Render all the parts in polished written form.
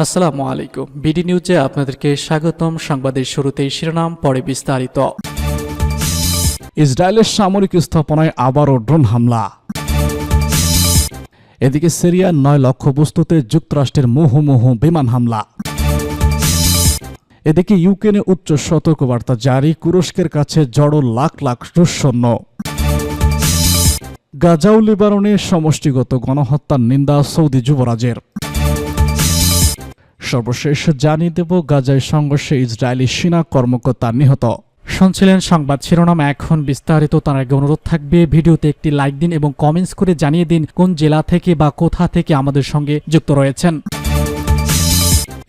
আসসালামু আলাইকুম। বিডি নিউজে আপনাদেরকে স্বাগতম। সংবাদের শুরুতেই শিরোনাম, পরে বিস্তারিত। ইসরায়েলের সামরিক স্থাপনায় আবারও ড্রোন হামলা। এদিকে সিরিয়ার 9 লক্ষ্যবস্তুতে যুক্তরাষ্ট্রের মুহুর্মুহু বিমান হামলা। এদিকে ইউক্রেনে উচ্চ সতর্কবার্তা জারি, তুরস্কের কাছে জড়ো লাখ লাখ রুশ সৈন্য। গাজা ও লেবাননে সমষ্টিগত গণহত্যার নিন্দা সৌদি যুবরাজের। সর্বশেষ জানিয়ে দেব, গাজায় সংঘর্ষে ইসরায়েলি সেনা কর্মকর্তা নিহত। শুনছিলেন সংবাদ শিরোনাম, এখন বিস্তারিত। তার আগে অনুরোধ থাকবে, ভিডিওতে একটি লাইক দিন এবং কমেন্টস করে জানিয়ে দিন কোন জেলা থেকে বা কোথা থেকে আমাদের সঙ্গে যুক্ত রয়েছেন।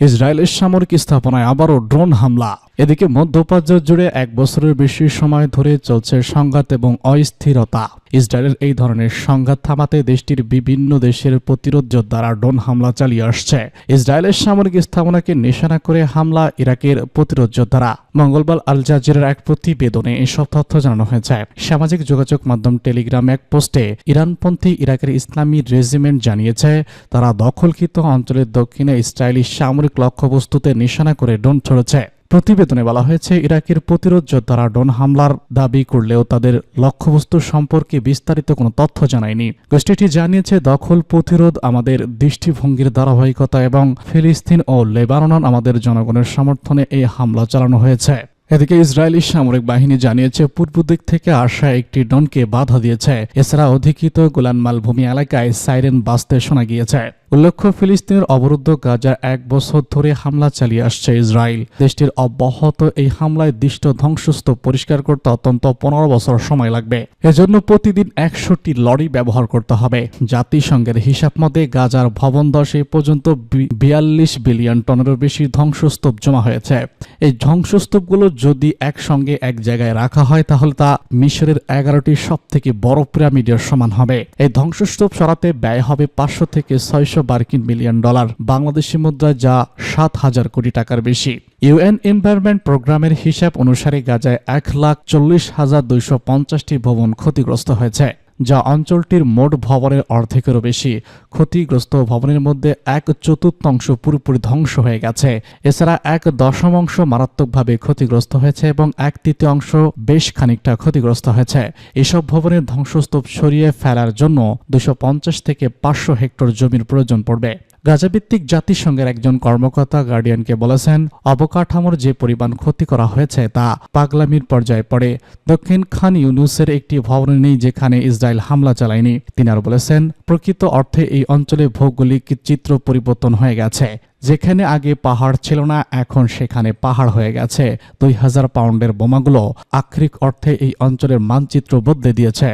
ইসরায়েলের সামরিক স্থাপনায় আবারও ড্রোন হামলা। এদিকে মধ্যপ্রাচ্য জুড়ে 1 বছরের বেশি সময় ধরে চলছে সংঘাত এবং অস্থিরতা। ইসরায়েলের এই ধরনের সংঘাত থামাতে দেশটির বিভিন্ন দেশের প্রতিরোধ যোদ্ধারা ড্রোন হামলা চালিয়ে আসছে। ইসরায়েলের সামরিক স্থাপনাকে নিশানা করে হামলা ইরাকের প্রতিরোধ যোদ্ধারা। মঙ্গলবার আল জাজিরার এক প্রতিবেদনে এসব তথ্য জানানো হয়েছে। সামাজিক যোগাযোগ মাধ্যম টেলিগ্রাম এক পোস্টে ইরানপন্থী ইরাকের ইসলামী রেজিমেন্ট জানিয়েছে, তারা দখলকৃত অঞ্চলের দক্ষিণে ইসরায়েলি সামরিক লক্ষ্যবস্তুতে নিশানা করে ড্রোন ছড়েছে। প্রতিবেদনে বলা হয়েছে, ইরাকের প্রতিরোধ যোদ্ধারা ড্রোন হামলার দাবি করলেও তাদের লক্ষ্যবস্তু সম্পর্কে বিস্তারিত কোনো তথ্য জানায়নি। গোষ্ঠীটি জানিয়েছে, দখল প্রতিরোধ আমাদের দৃষ্টিভঙ্গির ধারাবাহিকতা এবং ফিলিস্তিন ও লেবানন আমাদের জনগণের সমর্থনে এই হামলা চালানো হয়েছে। এদিকে ইসরায়েলি সামরিক বাহিনী জানিয়েছে, পূর্ব দিক থেকে আসা একটি ড্রোনকে বাধা দিয়েছে। এছাড়া অধিকৃত গোলান মালভূমি এলাকায় সাইরেন বাজতে শোনা গিয়েছে। উল্লেখ্য, ফিলিস্তিনের অবরুদ্ধ গাজা 1 বছর ধরে হামলা চালিয়ে আসছে ইসরায়েল। দেশটির অব্যাহত এই হামলায় দৃষ্ট ধ্বংসস্তূপ পরিষ্কার করতে অত্যন্ত 15 বছর সময় লাগবে। এজন্য প্রতিদিন 100টি লরি ব্যবহার করতে হবে। জাতিসংঘের হিসাব মতে গাজার ভবন ধসে পর্যন্ত 42 বিলিয়ন টনেরও বেশি ধ্বংসস্তূপ জমা হয়েছে। এই ধ্বংসস্তূপগুলো যদি একসঙ্গে এক জায়গায় রাখা হয় তাহলে তা মিশরের 11টি সবথেকে বড় পিরামিডের সমান হবে। এই ধ্বংসস্তূপ সরাতে ব্যয় হবে 500 থেকে 600 মার্কিন মিলিয়ন ডলার, বাংলাদেশি মুদ্রায় যা 7,000 কোটি টাকার বেশি। ইউএন এনভায়রনমেন্ট প্রোগ্রামের হিসাব অনুসারে গাজায় 1,40,250টি ভবন ক্ষতিগ্রস্ত হয়েছে, যা অঞ্চলটির মোট ভবনের অর্ধেকেরও বেশি। ক্ষতিগ্রস্ত ভবনের মধ্যে 1/4 পুরোপুরি ধ্বংস হয়ে গেছে। এছাড়া 1/10 মারাত্মকভাবে ক্ষতিগ্রস্ত হয়েছে এবং 1/3 বেশ খানিকটা ক্ষতিগ্রস্ত হয়েছে। এসব ভবনের ধ্বংসস্তূপ সরিয়ে ফেলার জন্য 250 থেকে 500 হেক্টর জমির প্রয়োজন পড়বে। গাজাভিত্তিক জাতিসংঘের একজন কর্মকর্তা গার্ডিয়ানকে বলেছেন, অবকাঠামোর যে পরিমাণ ক্ষতি করা হয়েছে তা পাগলামির পর্যায়ে পড়ে। দক্ষিণ খান ইউনুসের একটি ভবন নেই যেখানে ইসরায়েল হামলা চালায়নি। তিনি আর বলেছেন, প্রকৃত অর্থে এই অঞ্চলে ভৌগোলিক চিত্র পরিবর্তন হয়ে গেছে। যেখানে আগে পাহাড় ছিল না, এখন সেখানে পাহাড় হয়ে গেছে। 2000 পাউন্ডের বোমাগুলো আক্ষরিক অর্থে এই অঞ্চলের মানচিত্র বদলে দিয়েছে।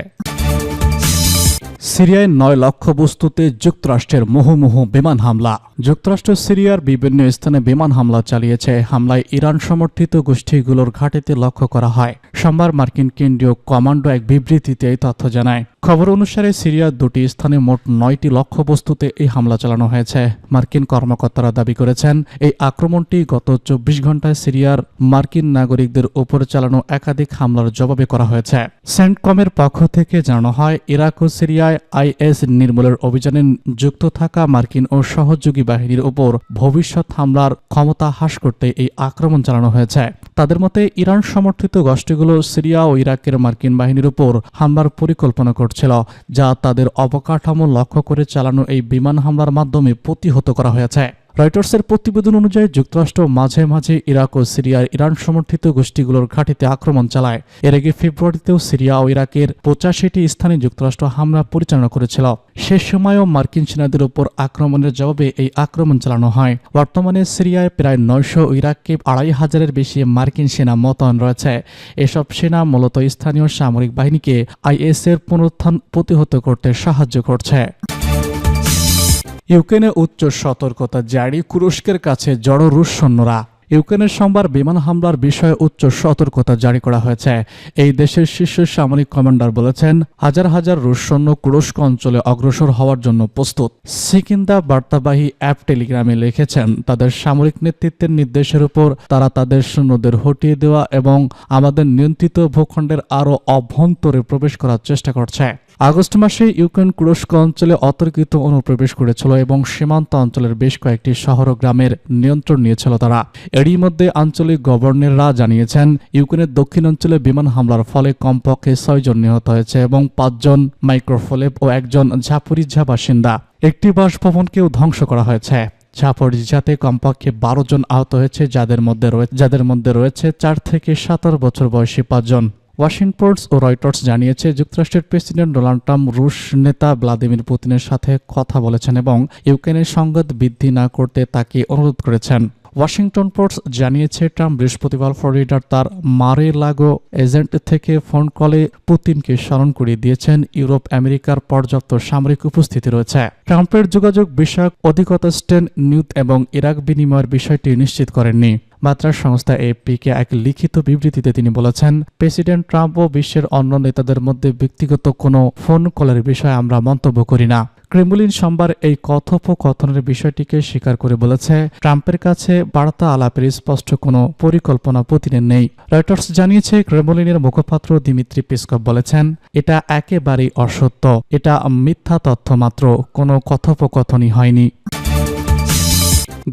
সিরিয়ায় 9 লক্ষ্যবস্তুতে যুক্তরাষ্ট্রের মুহুর্মুহু বিমান হামলা। যুক্তরাষ্ট্র সিরিয়ার বিভিন্ন স্থানে বিমান হামলা চালিয়েছে। হামলায় ইরান সমর্থিত গোষ্ঠীগুলোর ঘাঁটিতে লক্ষ্য করা হয়। সোমবার মার্কিন কেন্দ্রীয় কমান্ডো এক বিবৃতিতে এই তথ্য জানায়। খবর অনুসারে সিরিয়ার 2টি স্থানে মোট 9টি লক্ষ্যবস্তুতে এই হামলা চালানো হয়েছে। মার্কিন কর্মকর্তারা দাবি করেছেন, এই আক্রমণটি গত 24 ঘন্টায় সিরিয়ার মার্কিন নাগরিকদের উপর চালানো একাধিক হামলার জবাবে করা হয়েছে। সেন্টকমের পক্ষ থেকে জানানো হয়, ইরাক ও সিরিয়ায় আইএস নির্মূলের অভিযানে যুক্ত থাকা মার্কিন ও সহযোগী বাহিনীর উপর ভবিষ্যৎ হামলার ক্ষমতা হ্রাস করতে এই আক্রমণ চালানো হয়েছে। তাদের মতে, ইরান সমর্থিত গোষ্ঠীগুলো সিরিয়া ও ইরাকের মার্কিন বাহিনীর উপর হামলার পরিকল্পনা করছিল, যা তাদের অবকাঠামো লক্ষ্য করে চালানো এই বিমান হামলার মাধ্যমে প্রতিহত করা হয়েছে। রয়টার্সের প্রতিবেদন অনুযায়ী যুক্তরাষ্ট্র মাঝে মাঝে ইরাক ও সিরিয়ার ইরান সমর্থিত গোষ্ঠীগুলোর ঘাঁটিতে আক্রমণ চালায়। এর আগে ফেব্রুয়ারিতেও সিরিয়া ও ইরাকের 85টি স্থানে যুক্তরাষ্ট্র হামলা পরিচালনা করেছিল। সে সময়ও মার্কিন সেনাদের উপর আক্রমণের জবাবে এই আক্রমণ চালানো হয়। বর্তমানে সিরিয়ায় প্রায় 900 ও ইরাককে 2,500-এর বেশি মার্কিন সেনা মোতায়েন রয়েছে। এসব সেনা মূলত স্থানীয় সামরিক বাহিনীকে আইএসের পুনরুত্থান প্রতিহত করতে সাহায্য করছে। ইউক্রেনে উচ্চ সতর্কতা জারি, তুরস্কের কাছে জড়ো রুশ সৈন্যরা। ইউক্রেনের সোমবার বিমান হামলার বিষয়ে উচ্চ সতর্কতা জারি করা হয়েছে। এই দেশের শীর্ষ সামরিক কমান্ডার বলেছেন, হাজার হাজার রুশ সৈন্য তুরস্ক অঞ্চলে অগ্রসর হওয়ার জন্য প্রস্তুত। সিকিন্দা বার্তাবাহী অ্যাপ টেলিগ্রামে লিখেছেন, তাদের সামরিক নেতৃত্বের নির্দেশের উপর তারা তাদের সৈন্যদের হটিয়ে দেওয়া এবং আমাদের নিয়ন্ত্রিত ভূখণ্ডের আরও অভ্যন্তরে প্রবেশ করার চেষ্টা করছে। আগস্ট মাসে ইউক্রেন তুরস্ক অঞ্চলে অতর্কিত অনুপ্রবেশ করেছিল এবং সীমান্ত অঞ্চলের বেশ কয়েকটি শহর ও গ্রামের নিয়ন্ত্রণ নিয়েছিল তারা। এরই মধ্যে আঞ্চলিক গভর্নররা জানিয়েছেন, ইউক্রেনের দক্ষিণ অঞ্চলে বিমান হামলার ফলে কমপক্ষে 6 জন নিহত হয়েছে এবং 5 জন মাইক্রোফোলেভ ও একজন ঝাপুরিঝা বাসিন্দা। একটি বাসভবনকেও ধ্বংস করা হয়েছে। ঝাপরিঝাতে কমপক্ষে 12 জন আহত হয়েছে, যাদের মধ্যে রয়েছে 4 থেকে 17 বছর বয়সী 5 জন। ওয়াশিংটন পোস্ট ও রয়টার্স জানিয়েছে, যুক্তরাষ্ট্রের প্রেসিডেন্ট ডোনাল্ড ট্রাম্প রুশ নেতা ভ্লাদিমির পুতিনের সাথে কথা বলেছেন এবং ইউক্রেনের সংঘাত বৃদ্ধি না করতে তাকে অনুরোধ করেছেন। ওয়াশিংটন পোস্ট জানিয়েছে, ট্রাম্প বৃহস্পতিবার ফ্লোরিডার তার মারে লাগো এজেন্ট থেকে ফোন কলে পুতিনকে স্মরণ করিয়ে দিয়েছেন ইউরোপ আমেরিকার পর্যাপ্ত সামরিক উপস্থিতি রয়েছে। ট্রাম্পের যোগাযোগ বিষয়ক অধিকতা স্টেন নিউথ এবং ইরাক বিনিময়ের বিষয়টি নিশ্চিত করেননি। বার্তা সংস্থা এএফপিকে এক লিখিত বিবৃতিতে তিনি বলেছেন, প্রেসিডেন্ট ট্রাম্প ও বিশ্বের অন্য নেতাদের মধ্যে ব্যক্তিগত কোনো ফোন কলের বিষয়ে আমরা মন্তব্য করি না। ক্রেমলিন সোমবার এই কথোপকথনের বিষয়টিকে স্বীকার করে বলেছে, ট্রাম্পের কাছে বার্তা আলাপের স্পষ্ট কোনো পরিকল্পনা পুতিনের নেই। রয়টার্স জানিয়েছে, ক্রেমলিনের মুখপাত্র দিমিত্রি পেসকভ বলেছেন, এটা একেবারেই অসত্য, এটা মিথ্যা তথ্য মাত্র, কোনো কথোপকথনই হয়নি।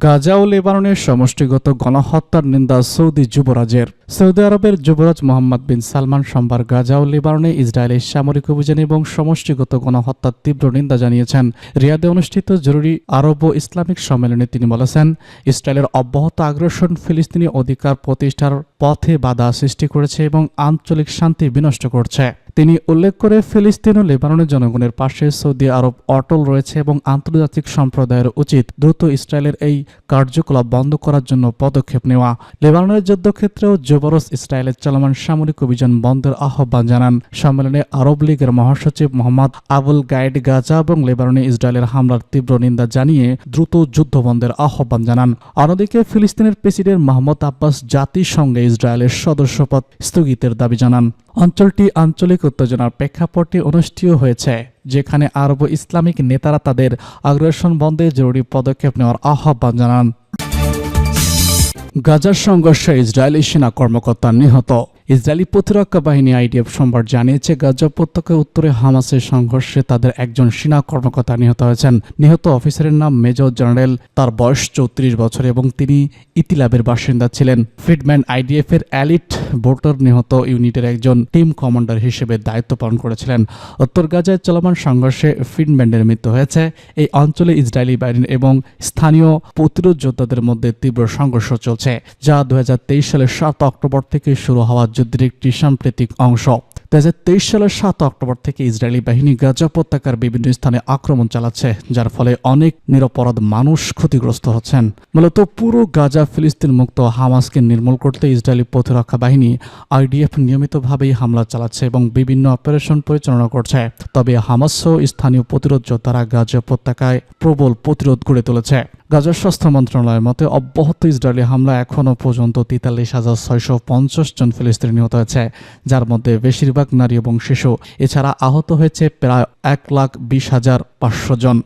গাজা ও লেবাননের সমষ্টিগত গণহত্যার নিন্দা সৌদি যুবরাজের। সৌদি আরবের যুবরাজ মোহাম্মদ বিন সালমান সোমবার গাজা ও লেবাননে ইসরায়েলের সামরিক অভিযান এবং সমষ্টিগত গণহত্যার তীব্র নিন্দা জানিয়েছেন। রিয়াদে অনুষ্ঠিত জরুরি আরব ও ইসলামিক সম্মেলনে তিনি বলেছেন, ইসরায়েলের অব্যাহত আগ্রাসন ফিলিস্তিনি অধিকার প্রতিষ্ঠার পথে বাধা সৃষ্টি করেছে এবং আঞ্চলিক শান্তি বিনষ্ট করছে। তিনি উল্লেখ করে, ফিলিস্তিন ও লেবাননের জনগণের পাশে সৌদি আরব অটল রয়েছে এবং আন্তর্জাতিক সম্প্রদায়ের উচিত দ্রুত ইসরায়েলের এই কার্যকলাপ বন্ধ করার জন্য পদক্ষেপ নেওয়া। লেবাননের যুদ্ধক্ষেত্রেও যুবরাজ ইসরায়েলের চলমান সামরিক অভিযান বন্ধের আহ্বান জানান। সম্মেলনে আরব লীগের মহাসচিব মোহাম্মদ আবুল গায়েড গাজা এবং লেবাননে ইসরায়েলের হামলার তীব্র নিন্দা জানিয়ে দ্রুত যুদ্ধ বন্ধের আহ্বান জানান। অন্যদিকে ফিলিস্তিনের প্রেসিডেন্ট মাহমুদ আব্বাস জাতিসংঘে ইসরায়েলের সদস্যপদ স্থগিতের দাবি জানান। অঞ্চলটি আঞ্চলিক উত্তেজনার প্রেক্ষাপটে অনুষ্ঠিত হয়েছে, যেখানে আরব ইসলামিক নেতারা তাদের আগ্রাসন বন্ধে জরুরি পদক্ষেপ নেওয়ার আহ্বান জানান। গাজার সংঘর্ষে ইসরায়েলি সেনা কর্মকর্তা নিহত। ইসরায়েলি প্রতিরক্ষা বাহিনী আইডিএফ সোমবার জানিয়েছে, গাজা উপত্যকার উত্তরে হামাসের সংঘর্ষে তাদের একজন সেনা কর্মকর্তা নিহত হয়েছেন। নিহত অফিসারের নাম মেজর জেনারেল, তার বয়স 34 বছর এবং তিনি ইতিলাবের বাসিন্দা ছিলেন। ফ্রিডম্যান আইডিএফ এর এলিট বোর্টার নিহত ইউনিটের একজন টিম কমান্ডার হিসেবে দায়িত্ব পালন করেছিলেন। উত্তর গাজায় চলমান সংঘর্ষে ফ্রিডম্যানের মৃত্যু হয়েছে। এই অঞ্চলে ইসরায়েলি বাহিনী এবং স্থানীয় প্রতিরোধ যোদ্ধাদের মধ্যে তীব্র সংঘর্ষ চলছে, যা 2023 সালের 7 অক্টোবর থেকে শুরু হওয়া যুদ্ধের একটি সাম্প্রতিক অংশ। 2023 সালের 7 অক্টোবর থেকে ইসরায়েলি বাহিনী গাজা উপত্যকার বিভিন্ন স্থানে আক্রমণ চালাচ্ছে, যার ফলে অনেক নিরপরাধ মানুষ ক্ষতিগ্রস্ত হচ্ছেন। মূলত পুরো গাজা ফিলিস্তিন মুক্ত হামাসকে নির্মূল করতে ইসরায়েলি প্রতিরক্ষা বাহিনী আইডিএফ নিয়মিতভাবেই হামলা চালাচ্ছে এবং বিভিন্ন অপারেশন পরিচালনা করছে। তবে হামাস সহ স্থানীয় প্রতিরোধ যোদ্ধারা গাজা উপত্যকায় প্রবল প্রতিরোধ গড়ে তুলেছে। গাজার স্বাস্থ্য মন্ত্রণালয়ের মতে, অব্যাহত ইসরায়েলি হামলা এখনও পর্যন্ত 43,650 জন ফিলিস্তিনি নিহত হয়েছে, যার মধ্যে বেশিরভাগ নারী এবং শিশু। এছাড়া আহত হয়েছে প্রায় 1,20,500 জন।